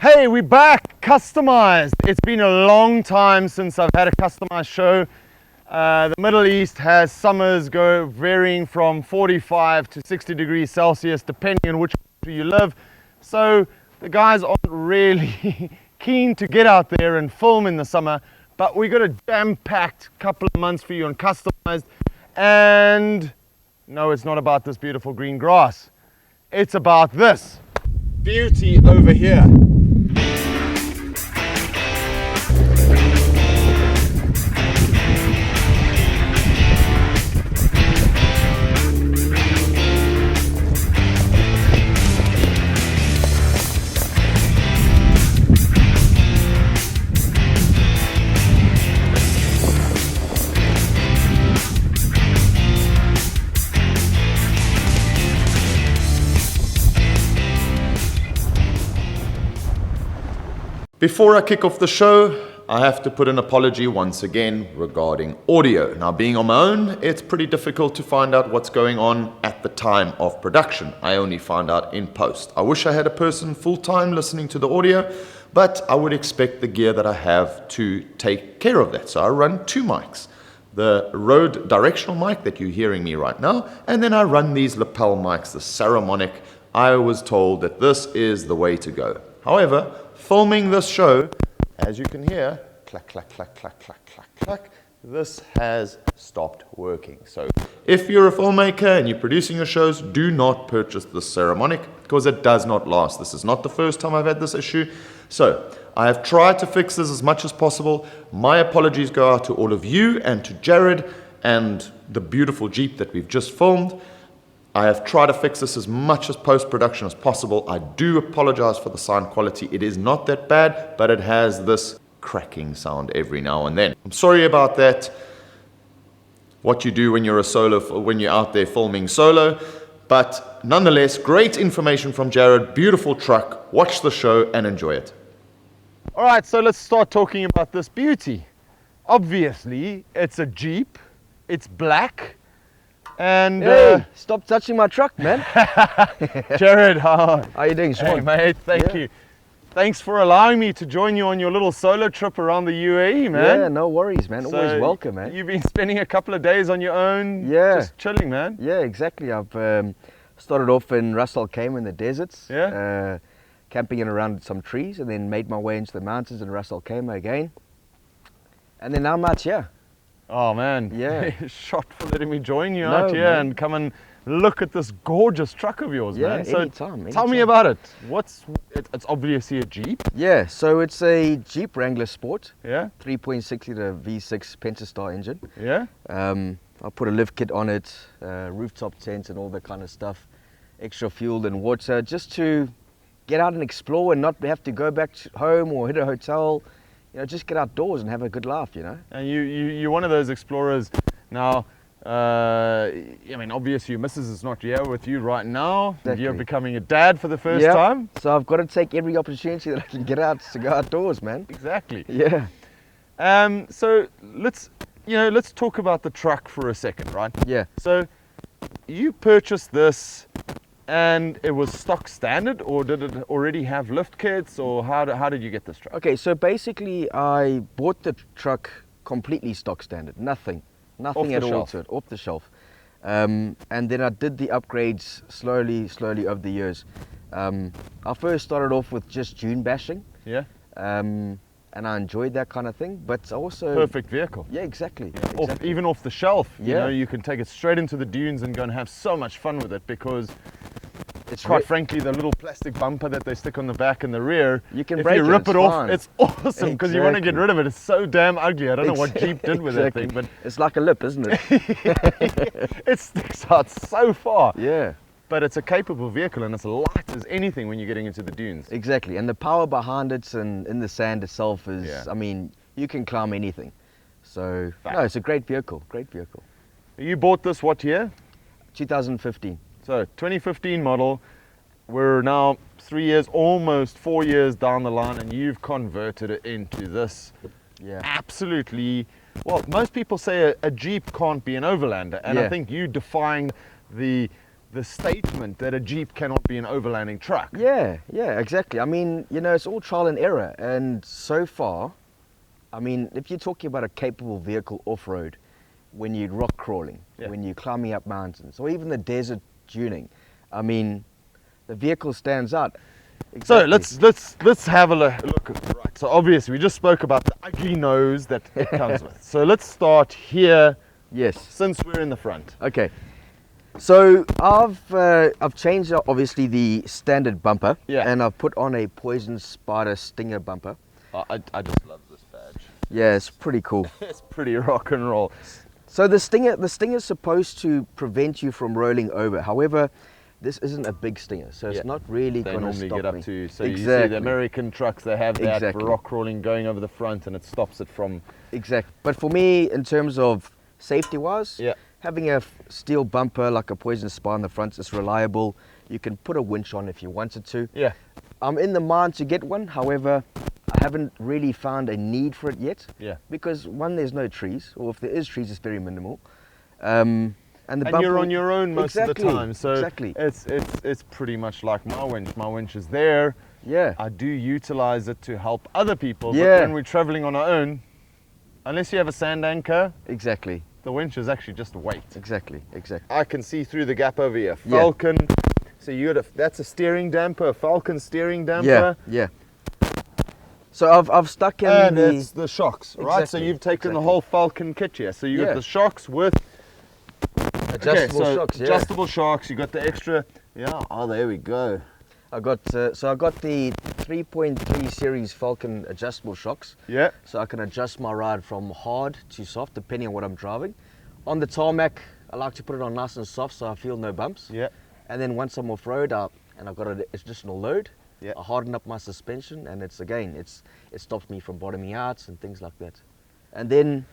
Hey, we're back, customized. It's been a long time since I've had a customized show. The Middle East has summers go varying from 45 to 60 degrees Celsius, depending on which country you live. So the guys aren't really keen to get out there and film in the summer, but we got a jam-packed couple of months for you on customized. And no, it's not about this beautiful green grass. It's about this beauty over here. Before I kick off the show, I have to put an apology once again regarding audio. Now, being on my own, it's pretty difficult to find out what's going on at the time of production. I only find out in post. I wish I had a person full-time listening to the audio, but I would expect the gear that I have to take care of that. So I run two mics. The Rode directional mic that you're hearing me right now, and then I run these lapel mics, the Saramonic. I was told that this is the way to go. However, filming this show, as you can hear, clack, clack, clack, clack, clack, clack, clack, this has stopped working. So if you're a filmmaker and you're producing your shows, do not purchase the Saramonic because it does not last. This is not the first time I've had this issue. So I have tried to fix this as much as possible. My apologies go out to all of you and to Jarryd and the beautiful Jeep that we've just filmed. I have tried to fix this as much as post-production as possible. I do apologize for the sound quality. It is not that bad, but it has this cracking sound every now and then. I'm sorry about that. What you do when you're when you're out there filming solo. But nonetheless, great information from Jarryd. Beautiful truck. Watch the show and enjoy it. All right, so let's start talking about this beauty. Obviously, it's a Jeep. It's black. And hey, stop touching my truck, man. Jarryd, how are you doing, Sean? Hey, mate, thank you. Thanks for allowing me to join you on your little solo trip around the UAE, man. Yeah, no worries, man. Always welcome, man. You've been spending a couple of days on your own, just chilling, man. Yeah, exactly. I've started off in Ras Al Khaimah in the deserts, camping in around some trees, and then made my way into the mountains in Ras Al Khaimah again. And then now I'm out here. Oh man, yeah. Shot for letting me join you out here and come and look at this gorgeous truck of yours, man. So anytime. Tell me about it. It's obviously a Jeep. Yeah, so it's a Jeep Wrangler Sport. Yeah. 3.6 litre V6 Pentastar engine. Yeah. I put a lift kit on it, rooftop tent and all that kind of stuff. Extra fuel and water just to get out and explore and not have to go back home or hit a hotel. You know, just get outdoors and have a good laugh, you know. And you're one of those explorers now. I mean, obviously your missus is not here with you right now. Exactly. You're becoming a dad for the first time. So I've got to take every opportunity that I can get out to go outdoors, man. Exactly. Yeah. So let's talk about the truck for a second, right? Yeah. So you purchased this and it was stock standard, or did it already have lift kits, or how did you get this truck? Okay, so basically I bought the truck completely stock standard, nothing at all to it, off the shelf. And then I did the upgrades slowly over the years. I first started off with just dune bashing. Yeah. And I enjoyed that kind of thing, but also... Perfect vehicle. Yeah, exactly. Even off the shelf, you know, you can take it straight into the dunes and go and have so much fun with it, because it's quite frankly the little plastic bumper that they stick on the back and the rear. You can if break you rip it off, fine. it's awesome because you want to get rid of it. It's so damn ugly. I don't know what Jeep did with that thing, but it's like a lip, isn't it? it sticks out so far. Yeah. But it's a capable vehicle and it's light as anything when you're getting into the dunes. Exactly, and the power behind it and in the sand itself is, I mean, you can climb anything. So, no, it's a great vehicle, You bought this what year? 2015. So, 2015 model. We're now 3 years, almost 4 years down the line, and you've converted it into this. Yeah. Absolutely. Well, most people say a Jeep can't be an overlander, and I think you defying the the statement that a Jeep cannot be an overlanding truck. Yeah, exactly. I mean, you know, it's all trial and error. And so far, I mean, if you're talking about a capable vehicle off-road, when you're rock crawling, when you're climbing up mountains, or even the desert tuning, I mean, the vehicle stands out. Exactly. So let's have a look. Right. So obviously we just spoke about the ugly nose that it comes with. So let's start here. Yes. Since we're in the front. Okay. So I've changed obviously the standard bumper, and I've put on a poison spider stinger bumper. I just love this badge. Yeah, it's pretty cool. It's pretty rock and roll. So the stinger is supposed to prevent you from rolling over. However, this isn't a big stinger, so it's not really going to stop me. They normally get up to, so you see the American trucks, they have that rock crawling going over the front and it stops it from... Exactly. But for me, in terms of safety-wise, having a steel bumper like a poison spar on the front is reliable. You can put a winch on if you wanted to. Yeah. I'm in the mind to get one, however, I haven't really found a need for it yet. Yeah. Because one, there's no trees, or if there is trees, it's very minimal. And you're on your own most of the time, so it's pretty much like my winch. My winch is there. Yeah. I do utilize it to help other people, but when we're traveling on our own, unless you have a sand anchor, the winch is actually just a weight. Exactly. I can see through the gap over here. Falcon. So that's a steering damper, a Falcon steering damper. Yeah. So I've stuck in it's the shocks, right? So you've taken the whole Falcon kit here. So you got the shocks with adjustable shocks. Yeah. Adjustable shocks. You got the extra. Yeah. Oh, there we go. I got the 3.3 series Falcon adjustable shocks. Yeah. So I can adjust my ride from hard to soft depending on what I'm driving. On the tarmac, I like to put it on nice and soft so I feel no bumps. Yeah. And then once I'm off road and I've got an additional load, I harden up my suspension, and it stops me from bottoming out and things like that. And then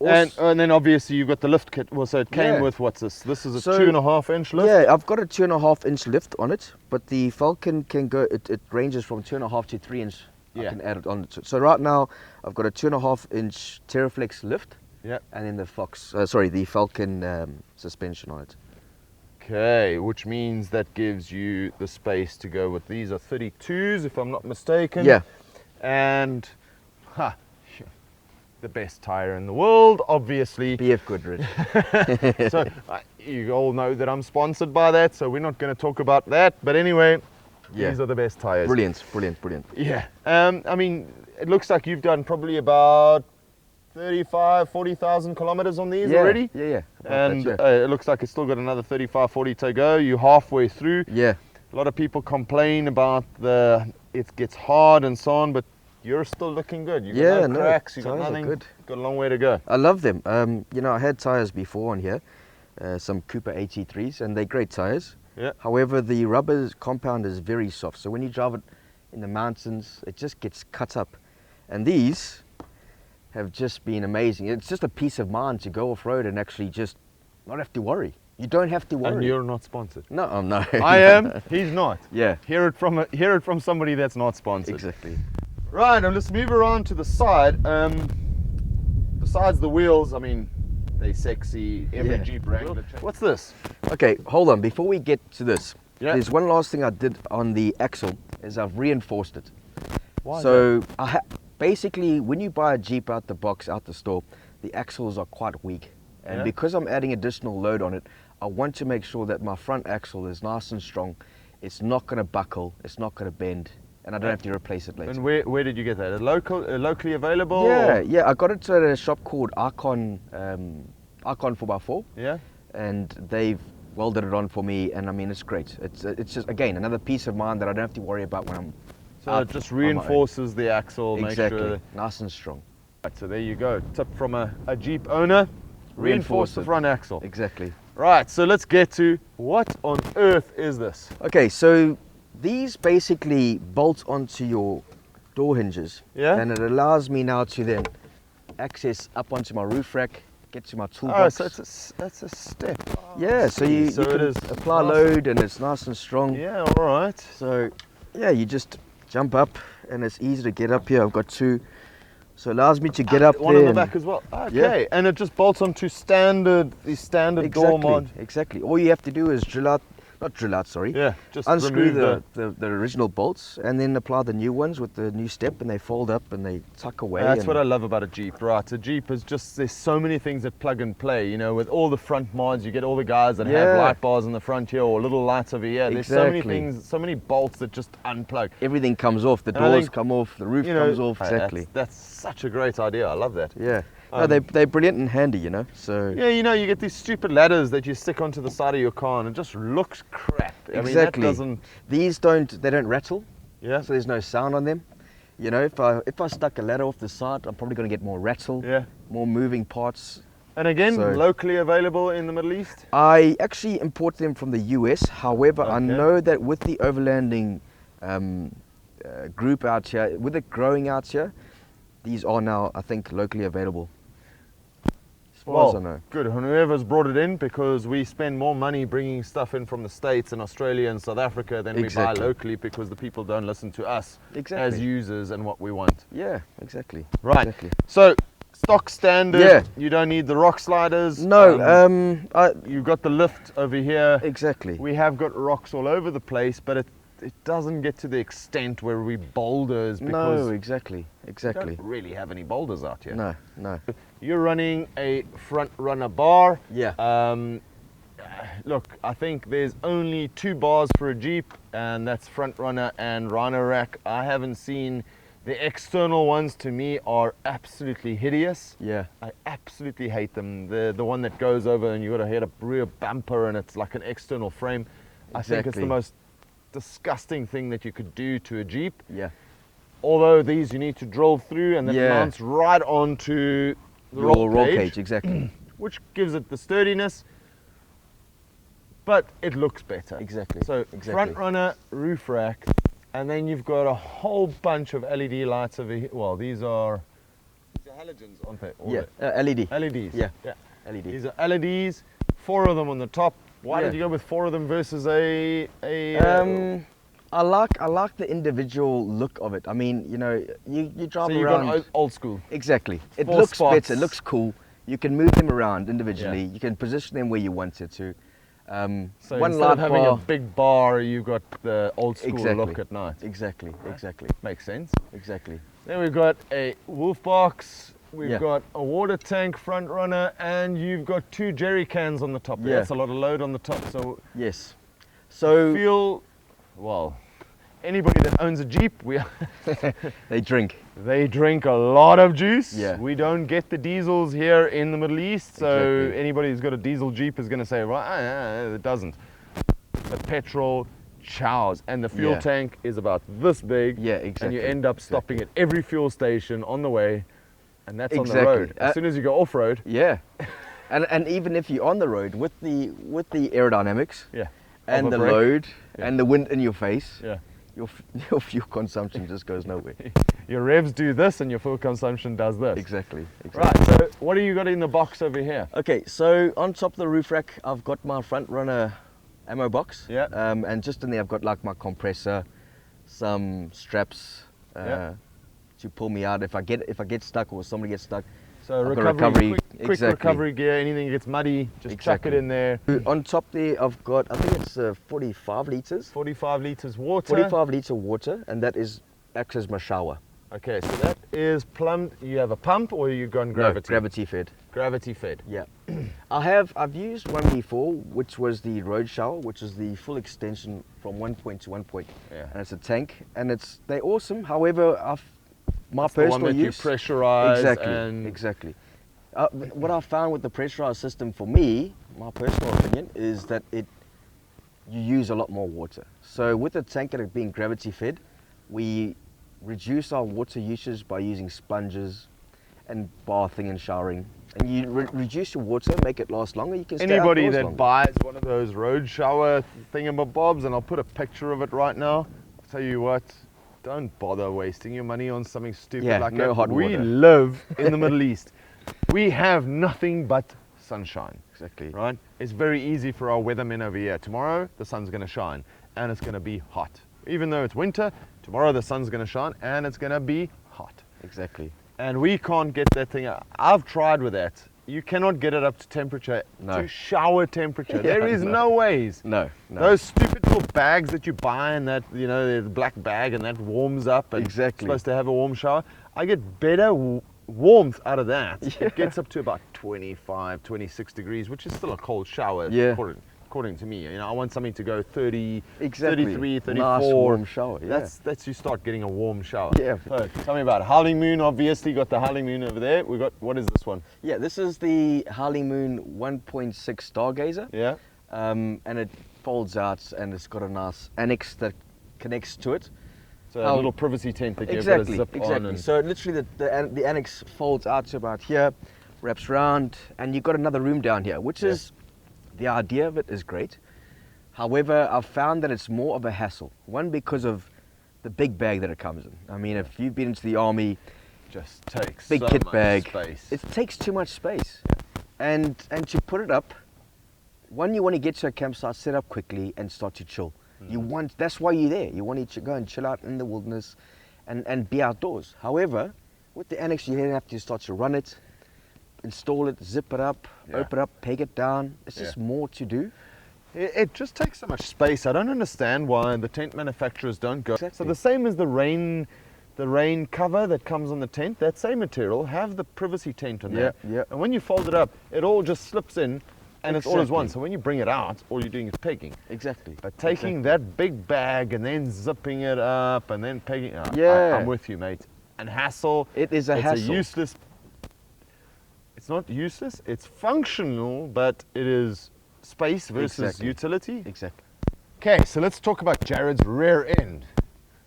and then obviously you've got the lift kit. Well, so it came with, what's this? This is a 2.5 inch lift? Yeah, I've got a 2.5 inch lift on it, but the Falcon can go, it ranges from 2.5 to 3 inch. I can add it on it. So right now I've got a 2.5 inch Terraflex lift. Yeah. And then the Falcon suspension on it. Okay, which means that gives you the space to go with, these are 32s if I'm not mistaken. Yeah. And the best tire in the world, obviously. BF Goodrich. So you all know that I'm sponsored by that, so we're not going to talk about that. But anyway, these are the best tires. Brilliant. Yeah. I mean, it looks like you've done probably about 40,000 kilometers on these already. Yeah. And it looks like it's still got another 40 to go. You're halfway through. Yeah. A lot of people complain about it gets hard and so on, but you're still looking good. You got no cracks, you got nothing. Good. Got a long way to go. I love them. You know, I had tires before on here, some Cooper 83s, and they're great tires. Yeah. However, the rubber compound is very soft, so when you drive it in the mountains, it just gets cut up. And these have just been amazing. It's just a peace of mind to go off-road and actually just not have to worry. You don't have to worry. And you're not sponsored. No, I'm not. I am. He's not. Yeah. Hear it from somebody that's not sponsored. Exactly. Right, now let's move around to the side. Besides the wheels, I mean, they're sexy. Every Jeep Wrangler. What's this? Okay, hold on. Before we get to this, there's one last thing I did on the axle is I've reinforced it. Why? So basically, when you buy a Jeep out the box, out the store, the axles are quite weak. And because I'm adding additional load on it, I want to make sure that my front axle is nice and strong. It's not going to buckle. It's not going to bend. And I don't have to replace it later. And where did you get that? Locally available? Yeah. I got it at a shop called Icon 4x4. Yeah. And they've welded it on for me, and I mean, it's great. It's just, again, another peace of mind that I don't have to worry about when I'm So it just reinforces the axle, exactly. make sure nice and strong. Right, so there you go. Tip from a Jeep owner. Reinforce the front axle. Exactly. Right, so let's get to what on earth is this? Okay, so these basically bolt onto your door hinges. Yeah. And it allows me now to then access up onto my roof rack, get to my toolbox. Oh, so that's a step. Oh, yeah, so you can apply load and it's nice and strong. Yeah, all right. So yeah, you just jump up and it's easy to get up here. I've got two. So it allows me to get up one there. On the back as well. Okay, and it just bolts onto the standard door mod. Exactly. All you have to do is drill out not drill out, sorry. Yeah, just unscrew remove the original bolts and then apply the new ones with the new step, and they fold up and they tuck away. That's what I love about a Jeep, right? A Jeep is just, there's so many things that plug and play, you know, with all the front mods. You get all the guys that have light bars in the front here or little lights over here. There's so many things, so many bolts that just unplug. Everything comes off, the doors come off, the roof comes off. Exactly. That's such a great idea. I love that. Yeah. No, they're brilliant and handy, you know. So yeah, you know, you get these stupid ladders that you stick onto the side of your car and it just looks crap. I mean, that doesn't... These don't rattle. Yeah. So there's no sound on them. You know, if I stuck a ladder off the side, I'm probably going to get more rattle. Yeah. More moving parts. And again, locally available in the Middle East? I actually import them from the US. However, I know that with the overlanding group out here, with it growing out here, these are now, I think, locally available. Well, I know. Good. And whoever's brought it in, because we spend more money bringing stuff in from the States and Australia and South Africa than we buy locally, because the people don't listen to us as users and what we want. Yeah, exactly. Right. Exactly. So, stock standard, you don't need the rock sliders. No. You've got the lift over here. Exactly. We have got rocks all over the place, but it doesn't get to the extent where we boulders, because exactly. we don't really have any boulders out here. No. You're running a front runner bar. Yeah. Look, I think there's only 2 bars for a Jeep, and that's front runner and rhino rack. I haven't seen the external ones. To me, are absolutely hideous. Yeah. I absolutely hate them. The one that goes over and you got to hit a rear bumper and it's like an external frame. I think it's the most disgusting thing that you could do to a Jeep. Yeah. Although these you need to drill through, and then it mounts right onto the roll cage. Exactly. Which gives it the sturdiness, but it looks better. Exactly. So front runner, roof rack, and then you've got a whole bunch of LED lights over here. Well, these are halogens, aren't they? LED. LEDs. Yeah. LED. These are LEDs, 4 of them on the top. Why did you go with 4 of them versus I like the individual look of it. I mean, you know, you drive around. So you've gone old school. Exactly. It looks better. It looks cool. You can move them around individually. You can position them where you want it to. So one instead of having a big bar, you've got the old school look at night. Exactly. Makes sense. Exactly. Then we've got a wolf box. We've got a water tank front runner, and you've got 2 jerry cans on the top. Yeah. That's a lot of load on the top. So yes. So anybody that owns a Jeep, they drink. They drink a lot of juice. Yeah. We don't get the diesels here in the Middle East, so anybody who's got a diesel Jeep is going to say, it doesn't. The petrol chows, and the fuel tank is about this big. Yeah, exactly. And you end up stopping at every fuel station on the way, and that's on the road. As soon as you go off road. Yeah. And even if you're on the road with the aerodynamics. Yeah. And the load and the wind in your face. Yeah. Your fuel consumption just goes nowhere. Your revs do this and your fuel consumption does this. Exactly. Right, so what do you got in the box over here? Okay, so on top of the roof rack, I've got my front runner ammo box. Yeah. And just in there, I've got like my compressor, some straps to pull me out if I get stuck or somebody gets stuck. So recovery, quick recovery gear, anything gets muddy, just chuck it in there. On top there, I've got, I think it's 45 litres. 45 litres water. 45 litre water, and that acts as my shower. Okay, so that is plumbed. You have a pump, or you gone gravity? No, gravity fed. Gravity fed. Yeah. I've used one before, which was the road shower, which is the full extension from one point to one point. Yeah. And it's a tank, and they're awesome. However, my personal the one that use, you pressurize. Exactly. What I found with the pressurized system for me, my personal opinion, is that you use a lot more water. So with the tank being gravity fed, we reduce our water usage by using sponges and bathing and showering. And you reduce your water, make it last longer. You can stay Anybody that longer. buys one of those road shower thingamabobs, and I'll put a picture of it right now. I'll tell you what. Don't bother wasting your money on something stupid like that. Hot we water. live in the Middle East. We have nothing but sunshine. Exactly. Right? It's very easy for our weathermen over here. Tomorrow, the sun's going to shine and it's going to be hot. Even though it's winter, tomorrow the sun's going to shine and it's going to be hot. Exactly. And we can't get that thing out. I've tried with that you cannot get it up to temperature, No. to shower temperature. Yeah, There is no. no ways. No. Those stupid little bags that you buy and that, you know, the black bag and that warms up and Exactly. supposed to have a warm shower. I get better warmth out of that. Yeah. It gets up to about 25, 26 degrees, which is still a cold shower Yeah. according to me. You know, I want something to go 30, Exactly. 33, 34. Nice warm shower. Yeah. That's you start getting a warm shower. Yeah. So tell me about it. Hollymoon, obviously got the Hollymoon over there. We got, what is this one? Yeah, this is the Hollymoon 1.6 Stargazer. Yeah. And it folds out and it's got a nice annex that connects to it. So a little privacy tent that you've Exactly, got to zip on. exactly. And So literally the annex folds out to about here, wraps around, and you've got another room down here, which is, the idea of it is great. However, I've found that it's more of a hassle. One, because of the big bag that it comes in. I mean, if you've been into the army, just takes big so kit much bag, space. it takes too much space. And to put it up, one, you want to get to a campsite, set up quickly, and start to chill. That's why you're there. You want to go and chill out in the wilderness and be outdoors. However, with the annex, you have to start to run it, install it, zip it up, open it up, peg it down. It's just more to do. It just takes so much space. I don't understand why the tent manufacturers don't go. Exactly. So the same as the rain cover that comes on the tent, that same material, have the privacy tent on there. Yeah. And when you fold it up, it all just slips in and it's all as one. Exactly. So when you bring it out, all you're doing is pegging. Exactly. But taking that big bag and then zipping it up and then pegging, I'm with you, mate. And hassle. It is a hassle. It's a useless. It's not useless. It's functional, but it is space versus utility. Exactly. Okay, so let's talk about Jarryd's rear end.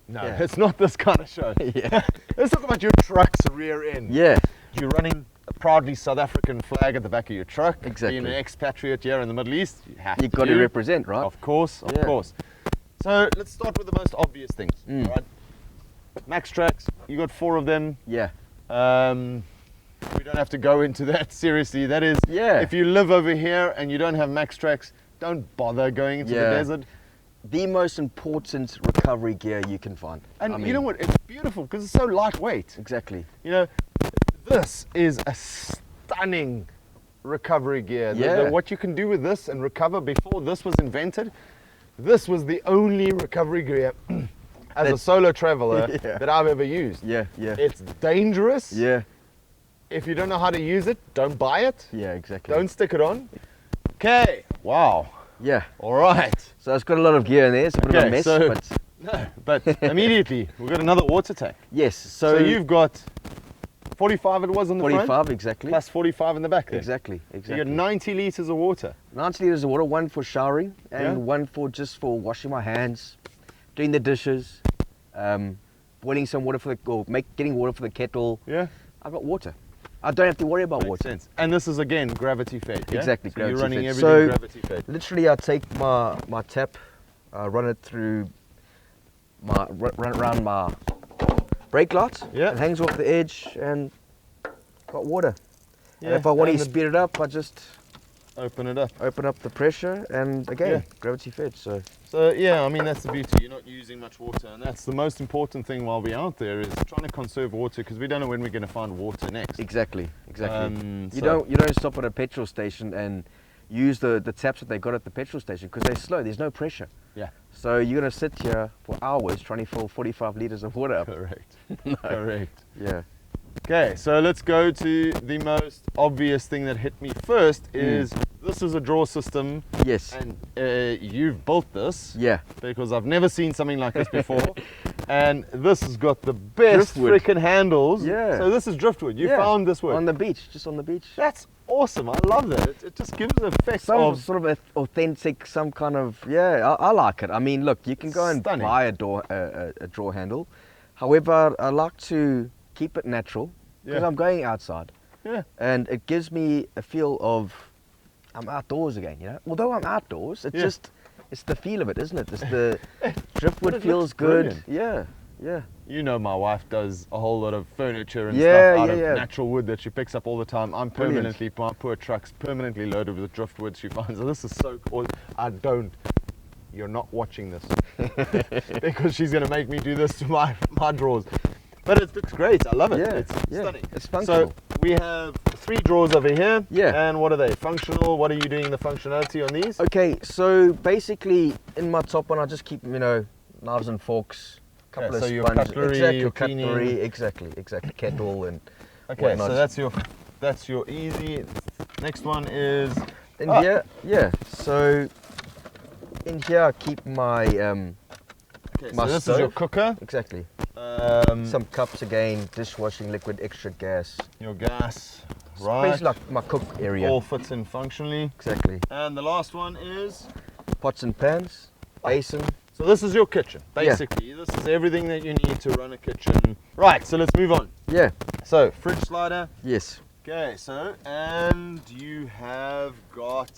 No, Yeah. it's not this kind of show. Yeah. Let's talk about your truck's rear end. Yeah. You're running a proudly South African flag at the back of your truck. Exactly. Being an expatriate here in the Middle East, You've got to represent, right? Of course, of Yeah. course. So let's start with the most obvious things. Mm. Right? Max tracks, you got 4 of them. Yeah. We don't have to go into that seriously. That is, Yeah. if you live over here and you don't have max tracks, don't bother going into the desert. The most important recovery gear you can find. And I you mean, know what? It's beautiful because it's so lightweight. Exactly. You know, this is a stunning recovery gear. Yeah. What you can do with this and recover before this was invented, this was the only recovery gear as a solo traveler that I've ever used. Yeah. It's dangerous. Yeah. If you don't know how to use it, don't buy it. Yeah, exactly. Don't stick it on. Okay. Wow. Yeah. All right. So it's got a lot of gear in there. It's a bit of a mess, so, but no, but immediately we've got another water tank. yes. So you've got 45 it was on the 45 front, exactly. plus 45 in the back there. Exactly. So you got 90 litres of water. 90 liters of water, one for showering and Yeah. one for just for washing my hands, doing the dishes, boiling some water for getting water for the kettle. Yeah. I've got water. I don't have to worry about Makes water. sense. And this is again gravity fed. Yeah? Exactly, So you're gravity running fed. everything So- gravity fed. Literally, I take my tap, run it through run it around my brake light. Yeah. It hangs off the edge and got water. And Yeah, if I want and to speed it up, I just Open it up. open up the pressure and again, Yeah. gravity fed. So So yeah, I mean that's the beauty. You're not using much water, and that's the most important thing while we're out there is trying to conserve water because we don't know when we're going to find water next. exactly. So- You don't stop at a petrol station and use the taps that they got at the petrol station because they're slow. There's no pressure. Yeah. So you're gonna sit here for hours trying to fill 45 liters of water up. Correct. Correct. Yeah. Okay, so let's go to the most obvious thing that hit me first is this is a draw system, Yes. and you've built this Yeah. because I've never seen something like this before. And this has got the best Driftwood. freaking handles. Yeah. So this is driftwood. You Yeah. found this wood. On the beach, just on the beach. That's awesome. I love that. It just gives the effect Some of sort of authentic, some kind of I like it. I mean, look, you can go and Stunning. buy a draw handle. However, I like to keep it natural because Yeah. I'm going outside, yeah. and it gives me a feel of I'm outdoors again. You know, although I'm outdoors, it's the feel of it, isn't it? It's the driftwood it feels looks good. brilliant. Yeah. Yeah. You know my wife does a whole lot of furniture and Yeah, stuff out yeah, of yeah. natural wood that she picks up all the time. I'm Brilliant. permanently, my poor truck's permanently loaded with driftwood she finds. This is so cool. You're not watching this because she's going to make me do this to my drawers. But it looks great. I love it. Yeah, It's yeah, stunning. it's functional. So we have 3 drawers over here. Yeah. And what are they? Functional. What are you doing the functionality on these? Okay, so basically in my top one I just keep, you know, knives and forks, couple of so your sponges. cutlery, exactly, your cutlery, cleaning. exactly, kettle and Okay, whatnot. so that's your easy. Next one is in here, yeah. So in here I keep my okay, my so this stove. is your cooker. Exactly. Um, Some cups again, dishwashing liquid, extra gas. your gas, It's right? basically like my cook area. All fits in functionally. Exactly. And the last one is. Pots and pans, basin. So this is your kitchen, Yeah. basically. This is everything that you need to run a kitchen. Right, so let's move on. Yeah. So, fridge slider. Yes. Okay, so, and you have got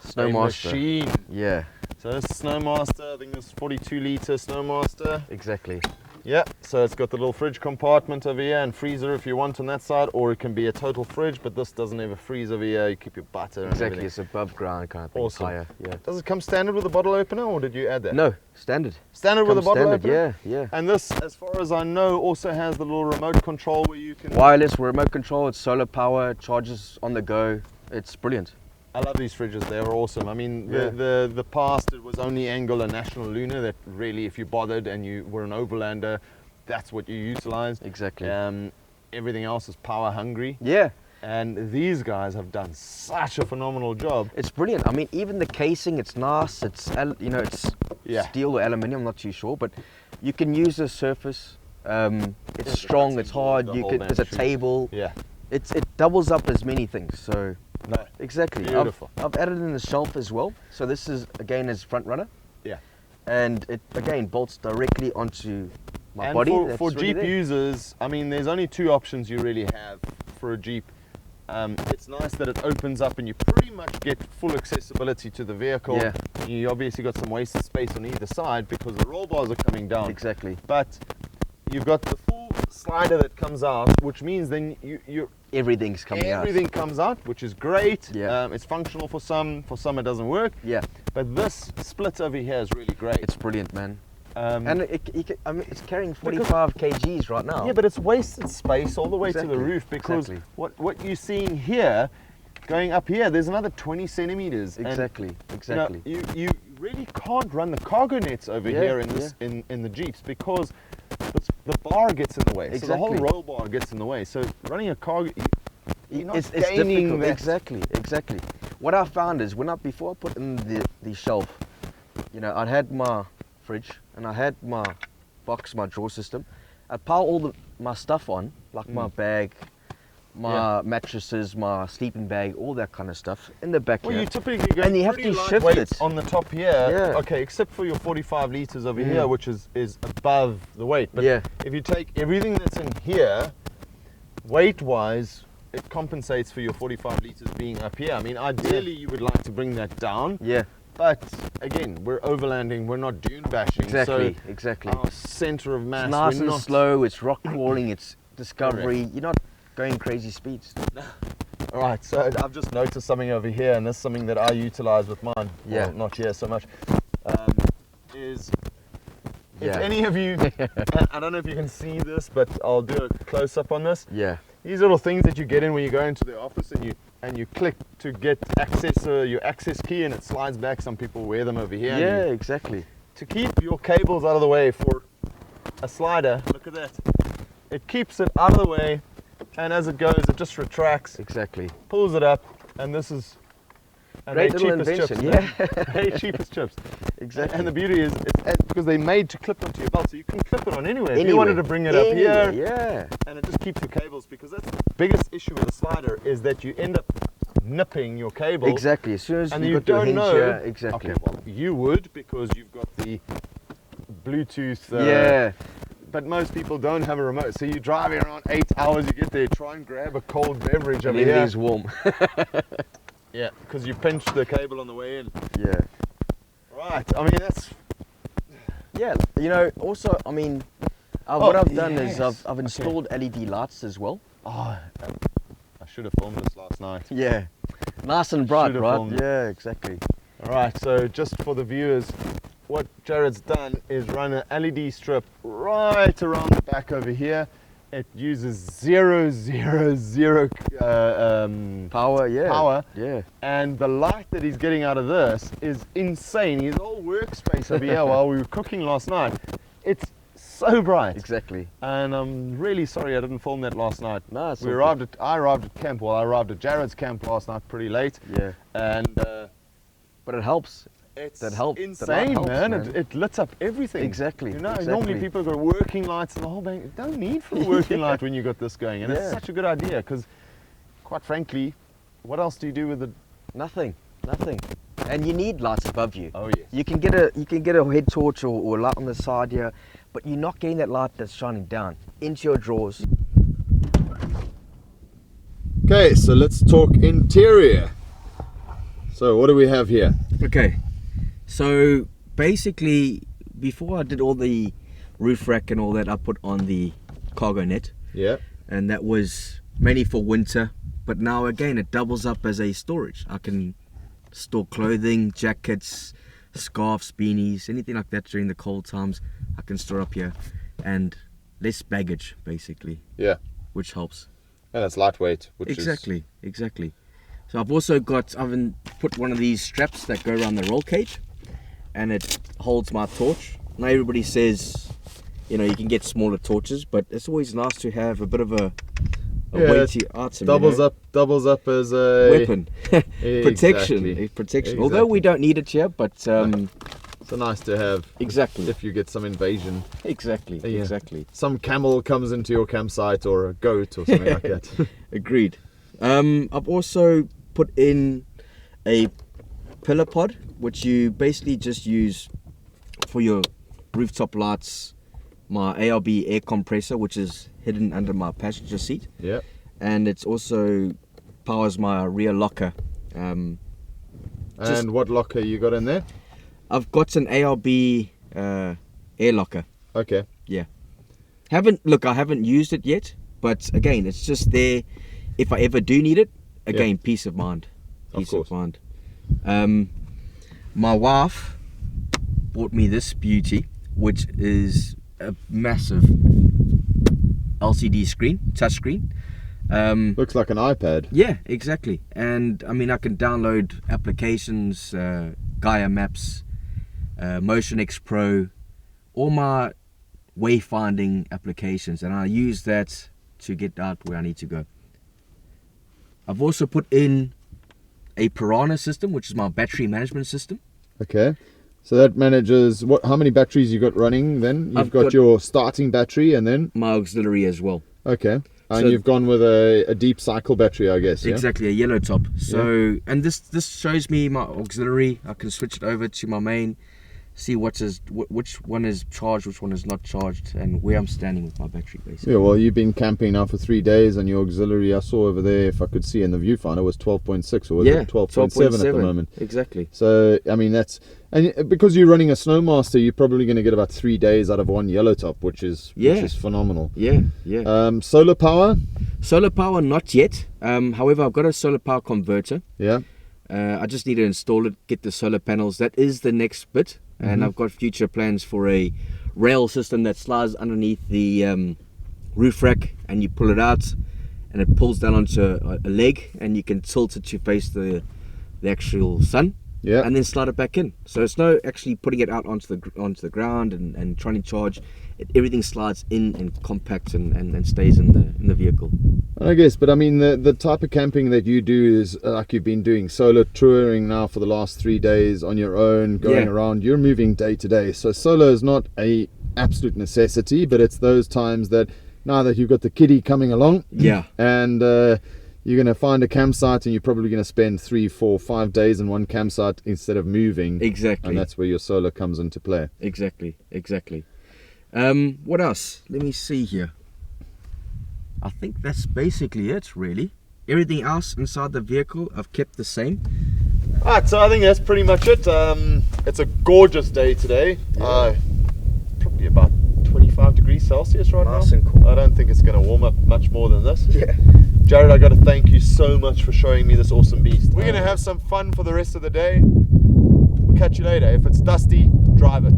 a Snowmaster. machine. Yeah. So this is Snowmaster, I think this is 42 litre Snowmaster. Exactly. Yeah, so it's got the little fridge compartment over here and freezer if you want on that side, or it can be a total fridge, but this doesn't have a freeze over here, you keep your butter and Exactly. everything. It's above ground kind of thing. Awesome. Higher. Yeah. Does it come standard with a bottle opener, or did you add that? No, standard. Standard with a Comes bottle standard, opener? Yeah, yeah. And this, as far as I know, also has the little remote control where you can... Wireless remote control. It's solar power. Charges on the go. It's brilliant. I love these fridges, they were awesome. I mean, Yeah. the past, it was only Angle and National Lunar that really, if you bothered and you were an overlander, that's what you utilized. Exactly. Everything else is power hungry. Yeah. And these guys have done such a phenomenal job. It's brilliant. I mean, even the casing, it's nice. It's you know, it's Yeah. steel or aluminium. I'm not too sure, but you can use the surface. It's strong. It's hard. the You whole could. There's a battery. table. Yeah. It doubles up as many things. So No. exactly. Beautiful. I've added in the shelf as well. So this is again as front runner, Yeah. and it again bolts directly onto my And body. for That's really Jeep there. users, I mean, there's only 2 options you really have for a Jeep. It's nice that it opens up and you pretty much get full accessibility to the vehicle. Yeah. You obviously got some wasted space on either side because the roll bars are coming down. Exactly. But you've got the full slider that comes out, which means then Everything's coming out. everything comes out, which is great. Yeah. It's functional for some it doesn't work. Yeah. But this split over here is really great. It's brilliant, man. And I mean, it's carrying 45 kgs right now. yeah, but it's wasted space all the way to Exactly, the roof because exactly. what you're seeing here, going up here, there's another 20 centimeters. And, Exactly. Exactly. you really can't run the cargo nets over Yeah, here in this in the Jeeps because the bar gets in the way. So the whole Exactly. roll bar gets in the way. So running a cargo, you're not it's gaining difficult. that. Exactly. Exactly. What I found is before I put in the shelf, you know, I'd had my fridge and I had my box, my drawer system. I'd pile all my stuff on, like my bag, my mattresses, my sleeping bag, all that kind of stuff in the back Well, here. you typically go And you have pretty to shift lightweight it. on the top here. Yeah. Okay, except for your 45 liters over here, which is above the weight. But Yeah. if you take everything that's in here, weight-wise, it compensates for your 45 liters being up here. I mean, ideally, you would like to bring that down. Yeah. But again, we're overlanding. We're not dune bashing. Exactly. So Exactly. our center of mass. It's nice we're and not, slow. It's rock crawling. It's discovery. You're not going crazy speeds. All right, so I've just noticed something over here, and this is something that I utilize with mine. Yeah. Well, not here so much. Is if Yeah. any of you, I don't know if you can see this, but I'll do a close up on this. Yeah. These little things that you get in when you go into the office and you click to get access, your access key, and it slides back. Some people wear them over here. and Yeah. you- Exactly. to keep your cables out of the way for a slider, look at that. It keeps it out of the way, and as it goes, it just retracts, Exactly. pulls it up, and this is and Great they're little cheap as invention. chips, Yeah. Very cheap as chips. Exactly. And the beauty is, it's because they're made to clip onto your belt, so you can clip it on anywhere. If you wanted to bring it up Anywhere, here, Yeah. and it just keeps your cables, because that's the biggest issue with a slider is that you end up nipping your cable. Exactly. As soon as And you you got your don't hinge know. here, exactly. Okay, well, you would because you've got the Bluetooth. Yeah. But most people don't have a remote, so you're driving around 8 hours. You get there, try and grab a cold beverage And over here. everything's warm. Yeah, because you pinched the cable on the way in. Yeah. Right. I mean, that's. Yeah. You know, also, I mean, what I've done is yes. I've installed LED lights as well. Oh, I should have filmed this last night. Yeah. Nice and bright, Should've right? filmed. Yeah, exactly. All right. So just for the viewers, what Jarryd's done is run an LED strip right around the back over here, it uses 0, 0, 0 Power, yeah. power. Yeah. And the light that he's getting out of this is insane. His whole workspace over here while we were cooking last night, it's so bright. Exactly. And I'm really sorry I didn't film that last night. No, it's I all arrived at camp. Well, I arrived at Jarryd's camp last night pretty late. Yeah. And but it helps. it's That helped. insane, helps, man. man. It lit up everything. Exactly. You know, exactly. normally people have got working lights and the whole thing. Don't need for a working light when you got this going. And it's Yeah. such a good idea because, quite frankly, what else do you do with the? Nothing. And you need lights above you. Oh yes. You can get a head torch or a light on the side here, but you're not getting that light that's shining down into your drawers. Okay, so let's talk interior. So what do we have here? Okay, so basically, before I did all the roof rack and all that, I put on the cargo net, Yeah. and that was mainly for winter. But now again, it doubles up as a storage. I can store clothing, jackets, scarves, beanies, anything like that during the cold times. I can store up here, and less baggage basically, Yeah. which helps. And it's lightweight, which Exactly. So I've also put one of these straps that go around the roll cage, and it holds my torch. Now everybody says, you know, you can get smaller torches, but it's always nice to have a bit of a Yeah, weighty item. doubles up as a weapon. Protection. Exactly. Protection. Although we don't need it here, but It's nice to have exactly. if you get some invasion. Exactly. Yeah. Exactly. Some camel comes into your campsite or a goat or something like that. Agreed. I've also put in a pillar pod, which you basically just use for your rooftop lights, my ARB air compressor, which is hidden under my passenger seat, Yeah. and it's also powers my rear locker. And what locker you got in there? I've got an ARB air locker. Okay. I haven't used it yet, but again, it's just there if I ever do need it. Again, peace of mind. Of course. Mind. My wife bought me this beauty, which is a massive LCD screen, touchscreen. Looks like an iPad. Yeah, exactly. And I mean, I can download applications, Gaia Maps, Motion X Pro, all my wayfinding applications, and I use that to get out where I need to go. I've also put in a Piranha system, which is my battery management system. Okay. So that manages how many batteries you got running then? You've I've got got your starting battery and then? My auxiliary as well. Okay. And So- you've gone with a deep cycle battery, I guess, yeah? Exactly, a yellow top. So, and this shows me my auxiliary. I can switch it over to my main, see which one is charged, which one is not charged, and where I'm standing with my battery, basically. Yeah, well, you've been camping now for 3 days, and your auxiliary, I saw over there, if I could see in the viewfinder, was 12.6, or was it 12.7 at the moment? Exactly. So, I mean, and because you're running a Snowmaster, you're probably going to get about 3 days out of one yellow top, which is phenomenal. Yeah. Solar power? Solar power, not yet. However, I've got a solar power converter. Yeah. I just need to install it, get the solar panels. That is the next bit. And I've got future plans for a rail system that slides underneath the roof rack, and you pull it out and it pulls down onto a leg, and you can tilt it to face the actual sun. Yeah. And then slide it back in. So it's no actually putting it out onto the ground and trying to charge. Everything slides in and compacts and stays in the vehicle. I guess, but I mean, the type of camping that you do is like you've been doing solar touring now for the last 3 days on your own, going around. You're moving day to day, so solar is not a absolute necessity, but it's those times that now that you've got the kiddie coming along, and you're going to find a campsite, and you're probably going to spend 3, 4, 5 days in one campsite instead of moving. Exactly. And that's where your solar comes into play. Exactly. What else? Let me see here. I think that's basically it, really. Everything else inside the vehicle I've kept the same. Alright, so I think that's pretty much it. It's a gorgeous day today. Probably about 25 degrees Celsius right now. Nice and cool. I don't think it's going to warm up much more than this. Yeah. Jarryd, I got to thank you so much for showing me this awesome beast. We're going to have some fun for the rest of the day. We'll catch you later. If it's dusty, drive it.